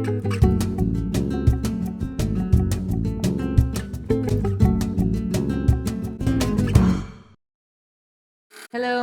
Hello,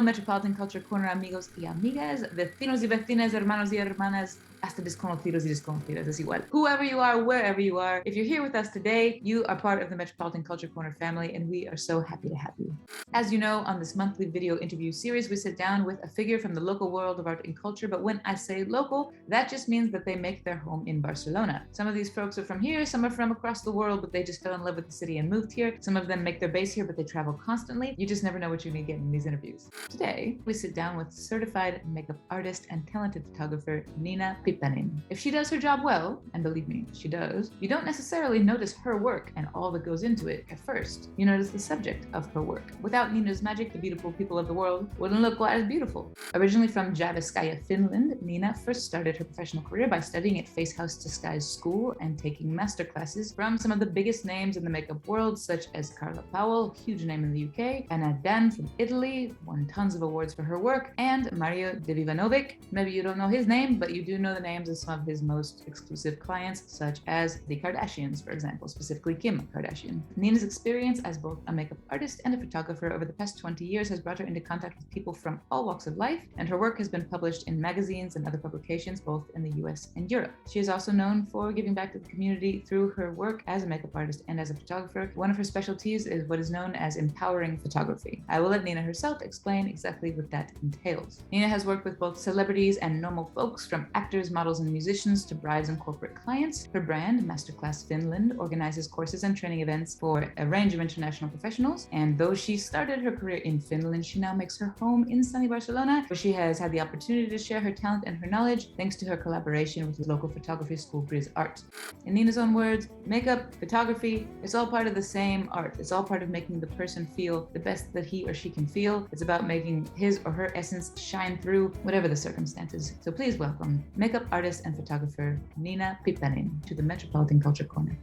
Metropolitan Culture Corner amigos y amigas, vecinos y vecinas, hermanos y hermanas, hasta desconocidos y desconocidas, es igual. Whoever you are, wherever you are, if you're here with us today, you are part of the Metropolitan Culture Corner family, and we are so happy to have you. As you know, on this monthly video interview series, we sit down with a figure from the local world of art and culture, but when I say local, that just means that they make their home in Barcelona. Some of these folks are from here, some are from across the world, but they just fell in love with the city and moved here. Some of them make their base here, but they travel constantly. You just never know what you're gonna get in these interviews. Today, we sit down with certified makeup artist and talented photographer, Nina Piippanen. If she does her job well, and believe me, she does, you don't necessarily notice her work and all that goes into it at first. You notice the subject of her work. Without Nina's magic, the beautiful people of the world wouldn't look quite as beautiful. Originally from Jyväskylä, Finland, Nina first started her professional career by studying at Face House Disguise School and taking master classes from some of the biggest names in the makeup world, such as Carla Powell, huge name in the UK, Anna Dan from Italy, won tons of awards for her work, and Mario Devivanovic. Maybe you don't know his name, but you do know the names of some of his most exclusive clients, such as the Kardashians, for example, specifically Kim Kardashian. Nina's experience as both a makeup artist and a photographer over the past 20 years has brought her into contact with people from all walks of life, and her work has been published in magazines and other publications both in the US and Europe. She is also known for giving back to the community through her work as a makeup artist and as a photographer. One of her specialties is what is known as empowering photography. I will let Nina herself explain exactly what that entails. Nina has worked with both celebrities and normal folks, from actors, models, and musicians to brides and corporate clients. Her brand, Masterclass Finland, organizes courses and training events for a range of international professionals. And though she started her career in Finland, she now makes her home in sunny Barcelona, where she has had the opportunity to share her talent and her knowledge thanks to her collaboration with the local photography school GrisArt. In Nina's own words, makeup, photography, it's all part of the same art. It's all part of making the person feel the best that he or she can feel. It's about making his or her essence shine through whatever the circumstances. So please welcome makeup artist and photographer Nina Piippanen to the Metropolitan Culture Corner.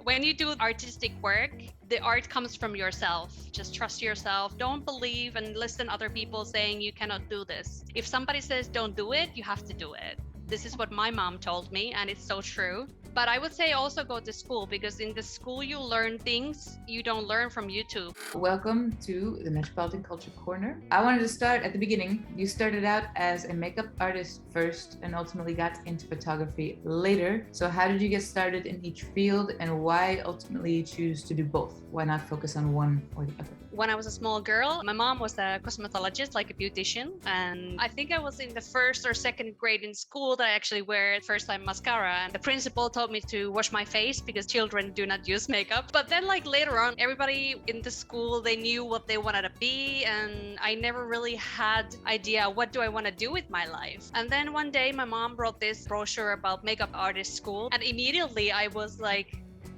When you do artistic work, the art comes from yourself. Just trust yourself. Don't believe and listen to other people saying you cannot do this. If somebody says don't do it, you have to do it. This is what my mom told me, and it's so true. But I would say also go to school, because in the school you learn things you don't learn from YouTube. Welcome to the Metropolitan Culture Corner. I wanted to start at the beginning. You started out as a makeup artist first and ultimately got into photography later. So how did you get started in each field, and why ultimately choose to do both? Why not focus on one or the other? When I was a small girl, my mom was a cosmetologist, like a beautician. And I think I was in the first or second grade in school that I actually wear first time mascara. And the principal told me to wash my face because children do not use makeup. But then like later on, everybody in the school, they knew what they wanted to be. And I never really had idea, what do I want to do with my life? And then one day my mom brought this brochure about makeup artist school. And immediately I was like,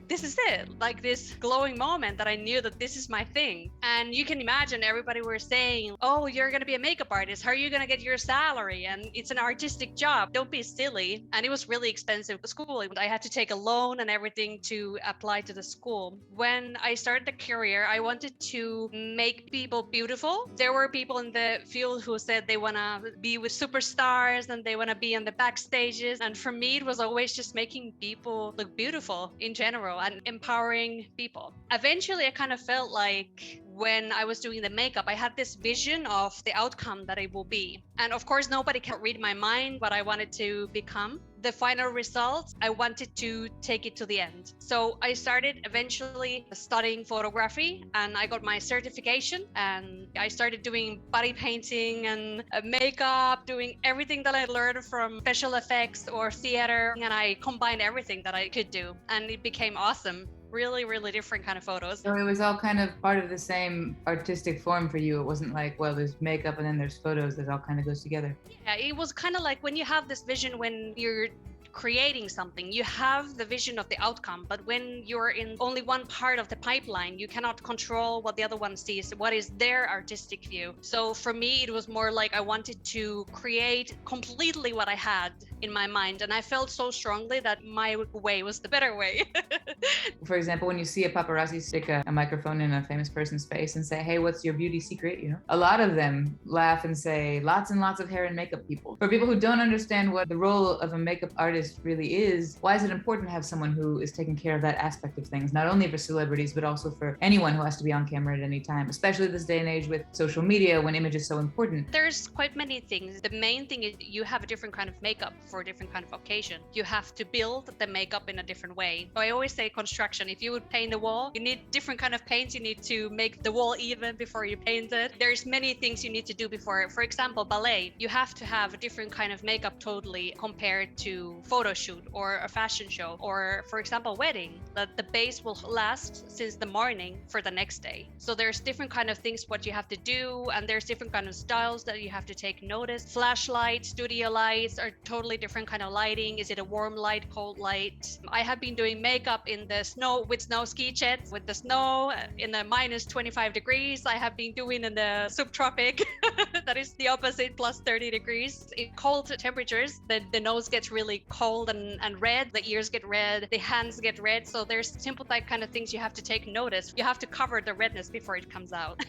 this is it, like this glowing moment that I knew that this is my thing. And you can imagine everybody were saying, oh, you're going to be a makeup artist. How are you going to get your salary? And it's an artistic job. Don't be silly. And it was really expensive school. I had to take a loan and everything to apply to the school. When I started the career, I wanted to make people beautiful. There were people in the field who said they want to be with superstars and they want to be on the backstages. And for me, it was always just making people look beautiful in general and empowering people. Eventually, I kind of felt like when I was doing the makeup, I had this vision of the outcome that it will be. And of course, nobody can read my mind what I wanted to become. The final results, I wanted to take it to the end. So I started eventually studying photography, and I got my certification, and I started doing body painting and makeup, doing everything that I learned from special effects or theater, and I combined everything that I could do, and it became awesome. Really, really different kind of photos. So it was all kind of part of the same artistic form for you. It wasn't like, well, there's makeup and then there's photos, that all kind of goes together. Yeah, it was kind of like when you have this vision when you're creating something, you have the vision of the outcome, but when you're in only one part of the pipeline, you cannot control what the other one sees, what is their artistic view. So for me, it was more like I wanted to create completely what I had in my mind, and I felt so strongly that my way was the better way. For example, when you see a paparazzi stick a microphone in a famous person's face and say, hey, what's your beauty secret? You know, a lot of them laugh and say lots and lots of hair and makeup people. For people who don't understand what the role of a makeup artist artist really is, why is it important to have someone who is taking care of that aspect of things, not only for celebrities, but also for anyone who has to be on camera at any time, especially this day and age with social media when image is so important? There's quite many things. The main thing is you have a different kind of makeup for a different kind of occasion. You have to build the makeup in a different way. So I always say construction. If you would paint a wall, you need different kind of paints. You need to make the wall even before you paint it. There's many things you need to do before. For example, ballet. You have to have a different kind of makeup totally compared to photo shoot or a fashion show, or for example, wedding, that the base will last since the morning for the next day. So there's different kind of things what you have to do, and there's different kind of styles that you have to take notice. Flashlights, studio lights are totally different kind of lighting. Is it a warm light, cold light? I have been doing makeup in the snow with snow ski jets, with the snow in the minus 25 degrees. I have been doing in the subtropic that is the opposite, plus 30 degrees. In cold temperatures, the nose gets really cold and red, the ears get red, the hands get red. So there's simple type kind of things you have to take notice. You have to cover the redness before it comes out.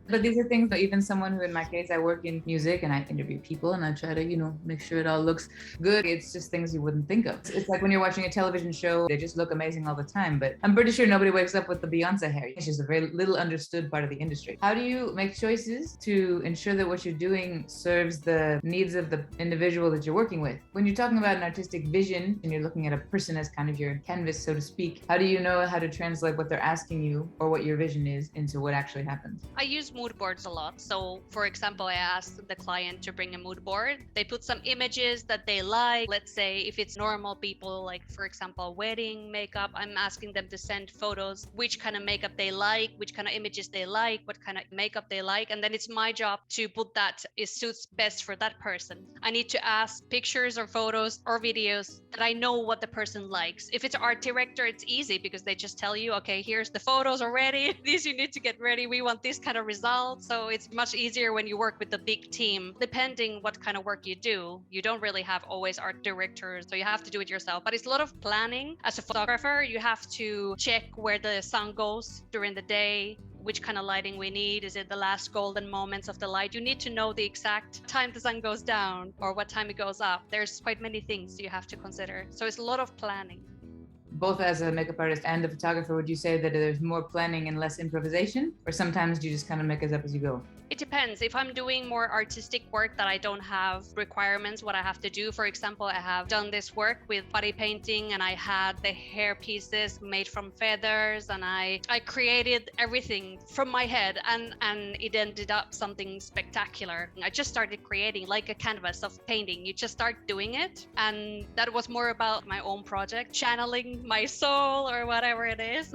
But these are things that even someone who, in my case, I work in music and I interview people and I try to, make sure it all looks good. It's just things you wouldn't think of. It's like when you're watching a television show, they just look amazing all the time. But I'm pretty sure nobody wakes up with the Beyonce hair. It's just a very little understood part of the industry. How do you make choices to ensure that what you're doing serves the needs of the individual that you're working with? When you're talking about an artistic vision and you're looking at a person as kind of your canvas, so to speak, how do you know how to translate what they're asking you or what your vision is into what actually happens? I use mood boards a lot. So for example, I asked the client to bring a mood board. They put some images that they like. Let's say if it's normal people, like for example, wedding makeup, I'm asking them to send photos, which kind of makeup they like, which kind of images they like, what kind of makeup they like. And then it's my job to put that it suits best for that person. I need to ask pictures or photos or videos that I know what the person likes. If it's an art director, it's easy because they just tell you, okay, here's the photos already. These you need to get ready. We want this kind of result. So it's much easier when you work with a big team. Depending what kind of work you do, you don't really have always art directors, so you have to do it yourself. But it's a lot of planning. As a photographer, you have to check where the sun goes during the day, which kind of lighting we need. Is it the last golden moments of the light? You need to know the exact time the sun goes down or what time it goes up. There's quite many things you have to consider. So it's a lot of planning. Both as a makeup artist and a photographer, would you say that there's more planning and less improvisation? Or sometimes you just kind of make it up as you go? It depends. If I'm doing more artistic work that I don't have requirements, what I have to do, for example, I have done this work with body painting and I had the hair pieces made from feathers and I created everything from my head and it ended up something spectacular. I just started creating like a canvas of painting. You just start doing it. And that was more about my own project, channeling my soul or whatever it is.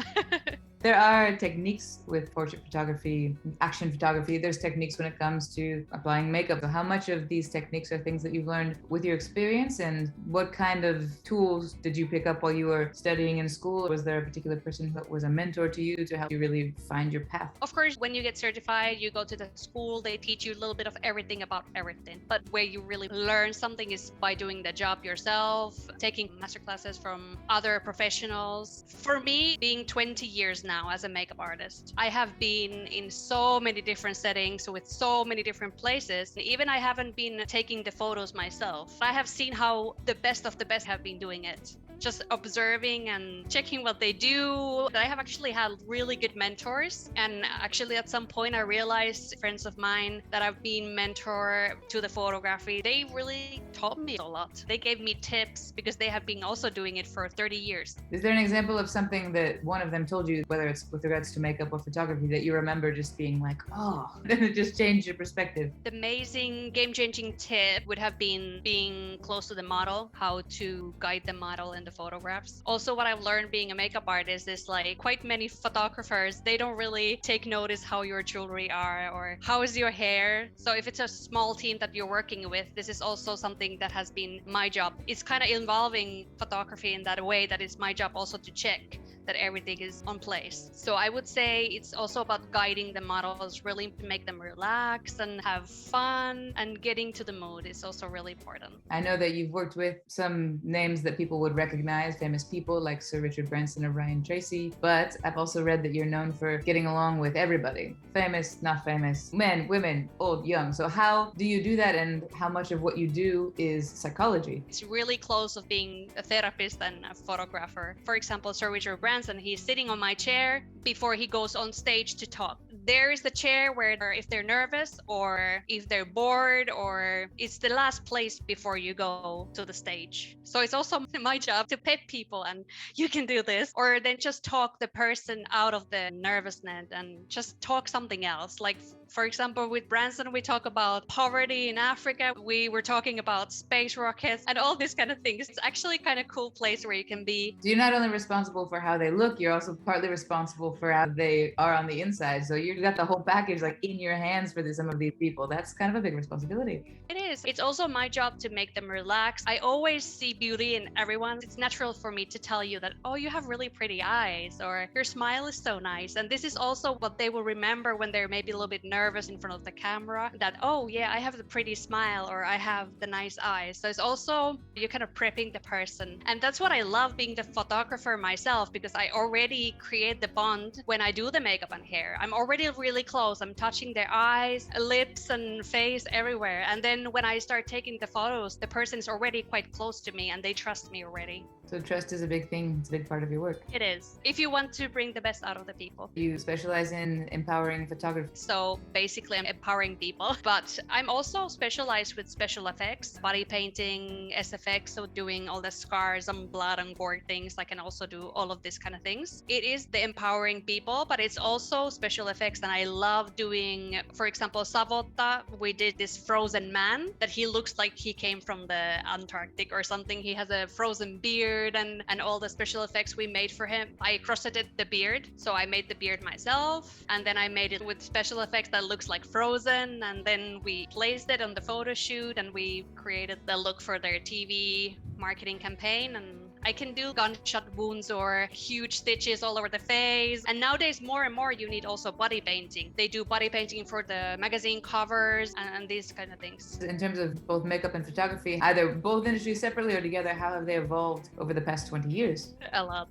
There are techniques with portrait photography, action photography. There's techniques when it comes to applying makeup. So how much of these techniques are things that you've learned with your experience, and what kind of tools did you pick up while you were studying in school? Was there a particular person that was a mentor to you to help you really find your path? Of course, when you get certified, you go to the school, they teach you a little bit of everything about everything. But where you really learn something is by doing the job yourself, taking masterclasses from other professionals. For me, being 20 years now as a makeup artist, I have been in so many different settings with so many different places. Even I haven't been taking the photos myself. I have seen how the best of the best have been doing it. Just observing and checking what they do. I have actually had really good mentors. And actually at some point I realized friends of mine that I've been mentor to the photography, they really taught me a lot. They gave me tips because they have been also doing it for 30 years. Is there an example of something that one of them told you, whether it's with regards to makeup or photography, that you remember just being like, oh, then it just changed your perspective? The amazing game-changing tip would have been being close to the model, how to guide the model in the photographs. Also, what I've learned being a makeup artist is like quite many photographers, they don't really take notice how your jewelry are or how is your hair. So if it's a small team that you're working with, this is also something that has been my job. It's kind of involving photography in that way that it's my job also to check that everything is on place. So I would say it's also about guiding the models, really to make them relax and have fun, and getting to the mood is also really important. I know that you've worked with some names that people would recognize, famous people like Sir Richard Branson or Ryan Tracy, but I've also read that you're known for getting along with everybody, famous, not famous, men, women, old, young. So how do you do that, and how much of what you do is psychology? It's really close of being a therapist and a photographer. For example, Sir Richard Branson, he's sitting on my chair before he goes on stage to talk. There is the chair where if they're nervous or if they're bored, or it's the last place before you go to the stage. So it's also my job to pet people and you can do this, or then just talk the person out of the nervousness and just talk something else. Like, for example, with Branson, we talk about poverty in Africa. We were talking about space rockets and all these kind of things. It's actually kind of cool place where you can be. So you're not only responsible for how they look, you're also partly responsible for how they are on the inside. So you've got the whole package like in your hands for some of these people. That's kind of a big responsibility. It is. It's also my job to make them relax. I always see beauty in everyone. It's natural for me to tell you that, oh, you have really pretty eyes, or your smile is so nice. And this is also what they will remember when they're maybe a little bit nervous in front of the camera, that, oh yeah, I have the pretty smile, or I have the nice eyes. So it's also, you're kind of prepping the person. And that's what I love being the photographer myself, because I already create the bond when I do the makeup and hair. I'm already really close. I'm touching their eyes, lips and face everywhere. And then when I start taking the photos, the person is already quite close to me and they trust me already. So trust is a big thing. It's a big part of your work. It is, if you want to bring the best out of the people. You specialize in empowering photography. So basically I'm empowering people, but I'm also specialized with special effects, body painting, SFX, so doing all the scars and blood and gore things. I can also do all of these kind of things. It is the empowering people, but it's also special effects. And I love doing, for example, Savotta, we did this frozen man that he looks like he came from the Antarctic or something. He has a frozen beard and all the special effects we made for him. I crocheted the beard, so I made the beard myself, and then I made it with special effects that looks like Frozen, and then we placed it on the photo shoot and we created the look for their TV marketing campaign. And I can do gunshot wounds or huge stitches all over the face. And nowadays, more and more, you need also body painting. They do body painting for the magazine covers and these kind of things. In terms of both makeup and photography, either both industries separately or together, how have they evolved over the past 20 years? A lot.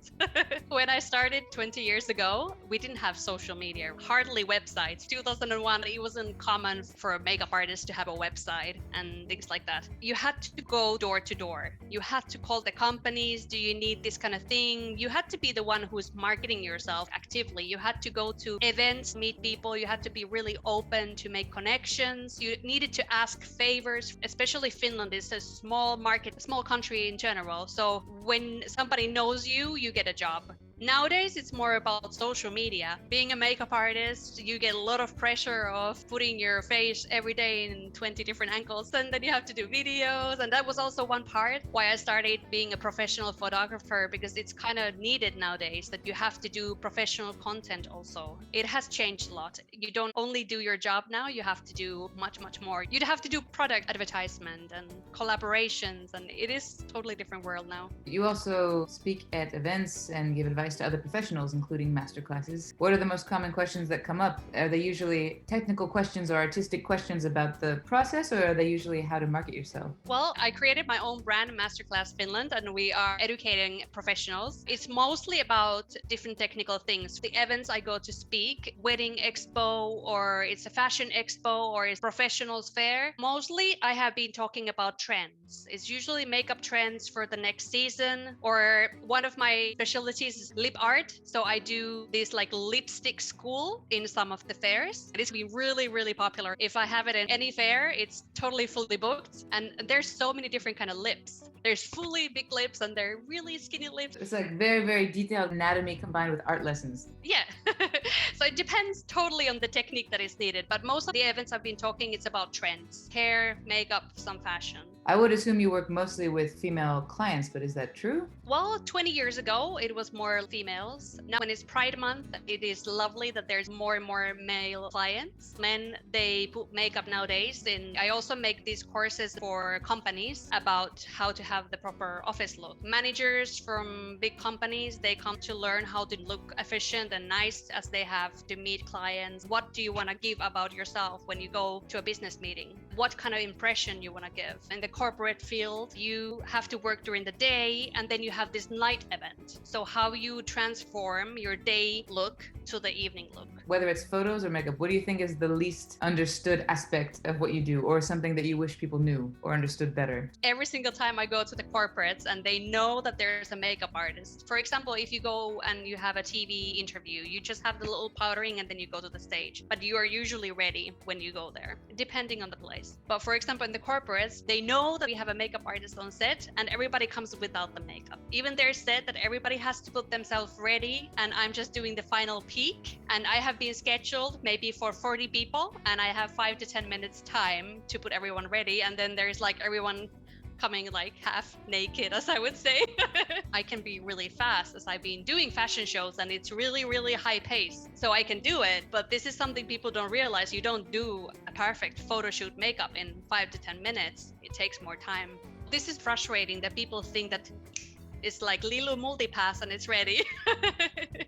When I started 20 years ago, we didn't have social media, hardly websites. 2001, it wasn't common for a makeup artist to have a website and things like that. You had to go door to door. You had to call the companies. Do you need this kind of thing? You had to be the one who's marketing yourself actively. You had to go to events, meet people. You had to be really open to make connections. You needed to ask favors, especially Finland is a small market, a small country in general. So when somebody knows you, you get a job. Nowadays, it's more about social media. Being a makeup artist, you get a lot of pressure of putting your face every day in 20 different angles, and then you have to do videos. And that was also one part why I started being a professional photographer, because it's kind of needed nowadays that you have to do professional content also. It has changed a lot. You don't only do your job now, you have to do much, much more. You'd have to do product advertisement and collaborations, and it is a totally different world now. You also speak at events and give advice to other professionals, including masterclasses. What are the most common questions that come up? Are they usually technical questions or artistic questions about the process, or are they usually how to market yourself? Well, I created my own brand, Masterclass Finland, and we are educating professionals. It's mostly about different technical things. The events I go to speak, wedding expo, or it's a fashion expo, or it's professionals fair. Mostly I have been talking about trends. It's usually makeup trends for the next season, or one of my specialties is lip art. So I do this like lipstick school in some of the fairs. It's been really, really popular. If I have it in any fair, it's totally fully booked. And there's so many different kind of lips. There's fully big lips and they're really skinny lips. It's like very, very detailed anatomy combined with art lessons. Yeah. So it depends totally on the technique that is needed. But most of the events I've been talking, it's about trends, hair, makeup, some fashion. I would assume you work mostly with female clients, but is that true? Well, 20 years ago, it was more females. Now, when it's Pride Month, it is lovely that there's more and more male clients. Men, they put makeup nowadays. And I also make these courses for companies about how to have the proper office look. Managers from big companies, they come to learn how to look efficient and nice as they have to meet clients. What do you want to give about yourself when you go to a business meeting? What kind of impression you want to give? In the corporate field, you have to work during the day and then you have this night event. So how you transform your day look to the evening look. Whether it's photos or makeup, what do you think is the least understood aspect of what you do, or something that you wish people knew or understood better? Every single time I go to the corporates and they know that there's a makeup artist. For example, if you go and you have a TV interview, you just have the little powdering and then you go to the stage. But you are usually ready when you go there, depending on the place. But for example, in the corporates, they know that we have a makeup artist on set and everybody comes without the makeup. Even they're said that everybody has to put themselves ready and I'm just doing the final peak. And I have been scheduled maybe for 40 people and I have 5 to 10 minutes time to put everyone ready. And then there's like everyone coming like half naked, as I would say. I can be really fast as I've been doing fashion shows and it's really, really high pace. So I can do it, but this is something people don't realize. You don't do a perfect photo shoot makeup in 5 to 10 minutes. It takes more time. This is frustrating that people think that it's like Lilo multipass and it's ready.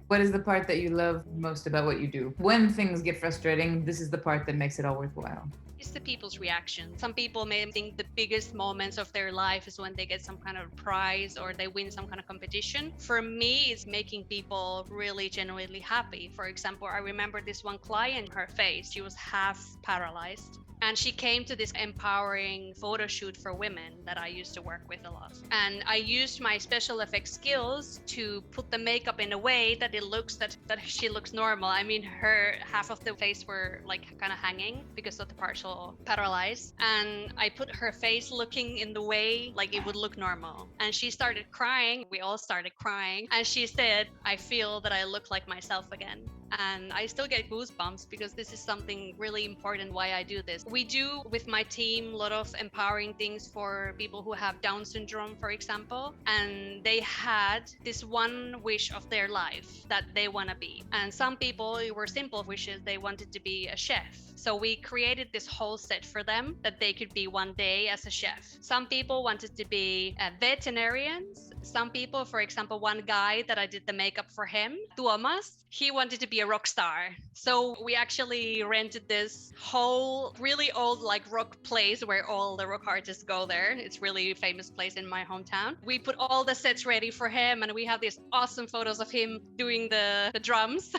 What is the part that you love most about what you do? When things get frustrating, this is the part that makes it all worthwhile. It's the people's reaction. Some people may think the biggest moments of their life is when they get some kind of prize or they win some kind of competition. For me, it's making people really genuinely happy. For example, I remember this one client, her face, she was half paralyzed. And she came to this empowering photo shoot for women that I used to work with a lot. And I used my special effects skills to put the makeup in a way that it looks that she looks normal. I mean, her half of the face were like kind of hanging because of the partial paralyzed. And I put her face looking in the way like it would look normal. And she started crying. We all started crying. And she said, I feel that I look like myself again. And I still get goosebumps because this is something really important why I do this. We do with my team a lot of empowering things for people who have Down syndrome, for example, and they had this one wish of their life that they want to be. And some people, it were simple wishes, they wanted to be a chef. So we created this whole set for them that they could be one day as a chef. Some people wanted to be veterinarians. Some people, for example, one guy that I did the makeup for him, Tuomas, he wanted to be a rock star. So we actually rented this whole really old like rock place where all the rock artists go there. It's really famous place in my hometown. We put all the sets ready for him and we have these awesome photos of him doing the drums.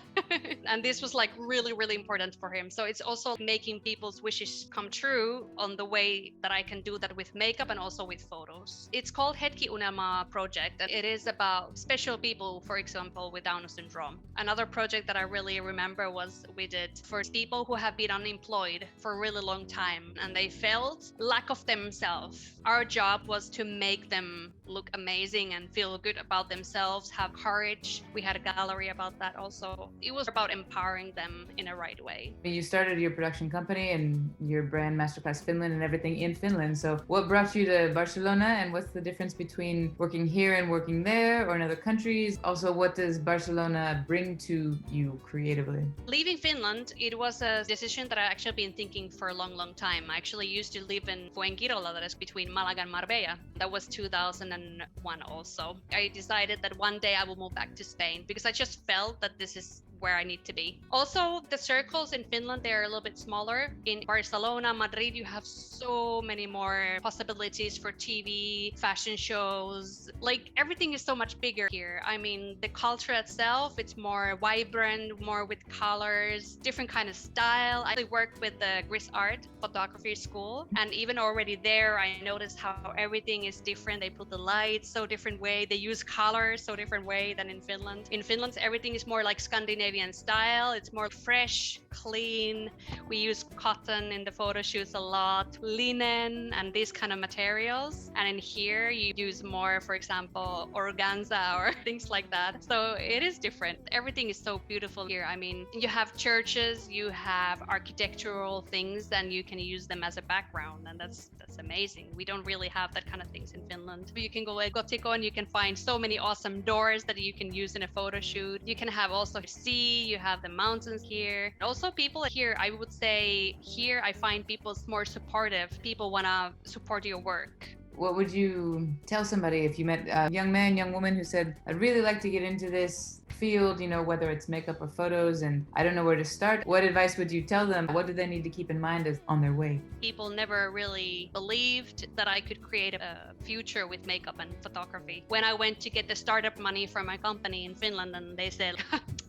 And this was like really, really important for him. So it's also making people's wishes come true on the way that I can do that with makeup and also with photos. It's called Hetki Unelma project. And it is about special people, for example, with Down syndrome. Another project that I really remember was we did for people who have been unemployed for a really long time and they felt lack of themselves. Our job was to make them look amazing and feel good about themselves, have courage. We had a gallery about that also. It was about empowering them in a right way. You started your production company and your brand Masterclass Finland and everything in Finland. So what brought you to Barcelona and what's the difference between working here and working there or in other countries? Also, what does Barcelona bring to you creatively? Leaving Finland, it was a decision that I actually been thinking for a long, long time. I actually used to live in Fuengirola, that is between Malaga and Marbella. That was 2001 also. I decided that one day I will move back to Spain because I just felt that this is where I need to be. Also, the circles in Finland, they're a little bit smaller. In Barcelona, Madrid, you have so many more possibilities for TV, fashion shows. Like everything is so much bigger here. I mean, the culture itself, it's more vibrant, more with colors, different kind of style. I worked with the GrisArt photography school, and even already there, I noticed how everything is different. They put the lights so different way. They use colors so different way than in Finland. In Finland, everything is more like Scandinavian Scandinavian style. It's more fresh, clean. We use cotton in the photo shoots a lot, linen and these kind of materials. And in here you use more, for example, organza or things like that. So it is different. Everything is so beautiful here. I mean, you have churches, you have architectural things, and you can use them as a background, and that's amazing. We don't really have that kind of things in Finland. You can go at Gotiko and you can find so many awesome doors that you can use in a photo shoot. You can have also sea, you have the mountains here. Also people here, I would say here I find people more supportive. People want to support your work. What would you tell somebody if you met a young man, young woman who said, I'd really like to get into this field, you know, whether it's makeup or photos, and I don't know where to start? What advice would you tell them? What do they need to keep in mind as on their way? People never really believed that I could create a future with makeup and photography. When I went to get the startup money from my company in Finland, and they said,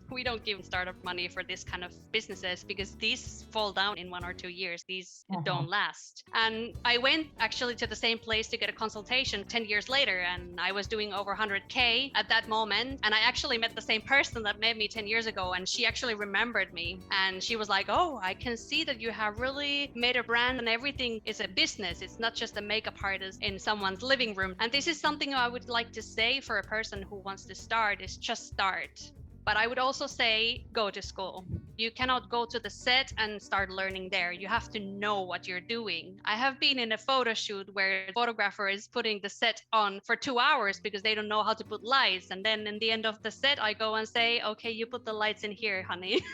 we don't give startup money for this kind of businesses because these fall down in 1 or 2 years. These don't last. And I went actually to the same place to get a consultation 10 years later, and I was doing over 100K at that moment. And I actually met the same person that met me 10 years ago, and she actually remembered me. And she was like, oh, I can see that you have really made a brand and everything is a business. It's not just a makeup artist in someone's living room. And this is something I would like to say for a person who wants to start is just start. But I would also say, go to school. You cannot go to the set and start learning there. You have to know what you're doing. I have been in a photo shoot where the photographer is putting the set on for 2 hours because they don't know how to put lights. And then in the end of the set, I go and say, okay, you put the lights in here, honey.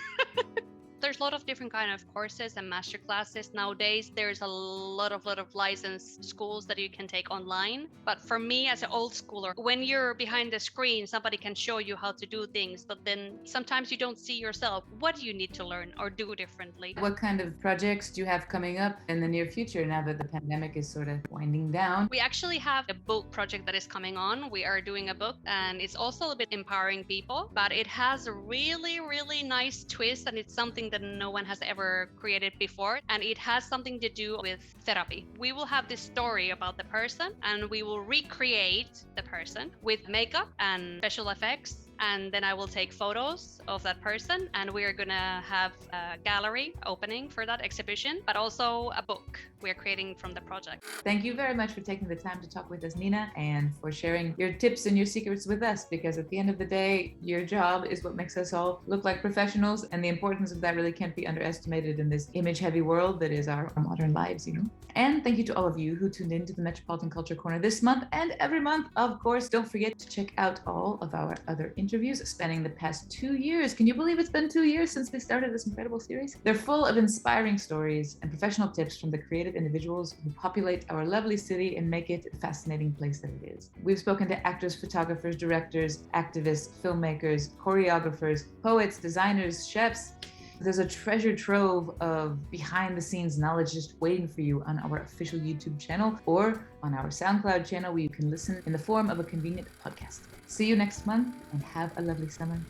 There's a lot of different kind of courses and master classes nowadays. There's a lot of licensed schools that you can take online. But for me as an old schooler, when you're behind the screen, somebody can show you how to do things, but then sometimes you don't see yourself. What do you need to learn or do differently? What kind of projects do you have coming up in the near future now that the pandemic is sort of winding down? We actually have a book project that is coming on. We are doing a book, and it's also a bit empowering people, but it has a really, really nice twist, and it's something that no one has ever created before, and it has something to do with therapy. We will have this story about the person, and we will recreate the person with makeup and special effects, and then I will take photos of that person, and we're gonna have a gallery opening for that exhibition, but also a book we're creating from the project. Thank you very much for taking the time to talk with us, Nina, and for sharing your tips and your secrets with us, because at the end of the day, your job is what makes us all look like professionals, and the importance of that really can't be underestimated in this image-heavy world that is our modern lives, you know? And thank you to all of you who tuned into the Metropolitan Culture Corner this month and every month. Of course, don't forget to check out all of our other interviews spanning the past 2 years. Can you believe it's been 2 years since we started this incredible series? They're full of inspiring stories and professional tips from the creative individuals who populate our lovely city and make it a fascinating place that it is. We've spoken to actors, photographers, directors, activists, filmmakers, choreographers, poets, designers, chefs. There's a treasure trove of behind the scenes knowledge just waiting for you on our official YouTube channel or on our SoundCloud channel, where you can listen in the form of a convenient podcast. See you next month and have a lovely summer.